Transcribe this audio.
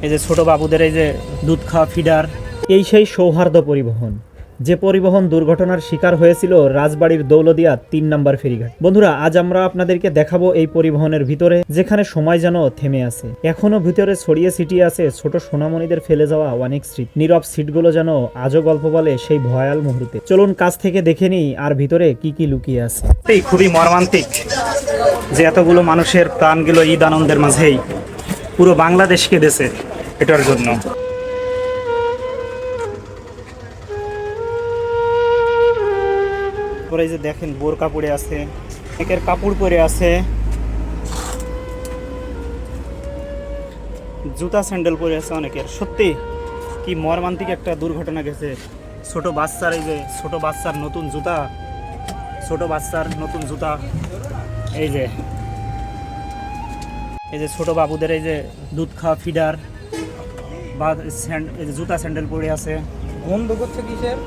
এই যে ছোট বাবুদের এই যে দুধ খাওয়া ফিডার, এই সেই সৌহার্দ্য পরিবহন, যে পরিবহন দুর্ঘটনার শিকার হয়েছিল রাজবাড়ির দৌলদিয়া ৩ নম্বর ফেরিঘাট। বন্ধুরা, আজ আমরা আপনাদেরকে দেখাবো এই পরিবহনের ভিতরে, যেখানে সময় যেন থেমে আছে। এখনো ভিতরে ছড়িয়ে ছিটিয়ে আছে ছোট সোনামণিদের ফেলে যাওয়া অনেক স্মৃতি। নীরব সিটগুলো যেন আজও গল্প বলে সেই ভয়াল মুহূর্তে। চলুন কাছ থেকে দেখে নিই আর ভিতরে কি কি লুকিয়ে আছে। খুবই মর্মান্তিক যে এতগুলো মানুষের প্রাণ গেল ঈদ আনন্দের মাঝেই। পুরো বাংলাদেশ কেঁদেছে এটার জন্য। পরে যে দেখেন বোরকা পরে আছে, অনেকের কাপড় পরে আছে, জুতা স্যান্ডেল পরে আছে অনেকের। সত্যি কি মর্মান্তিক একটা দুর্ঘটনা গেছে। ছোট বাচ্চার এই যে ছোট বাচ্চার নতুন জুতা, এই যে ছোট বাবুদের এই যে দুধ খাওয়া ফিডার বা এই যে জুতা স্যান্ডেল পরে আছে। বন্ধ করছে কিসের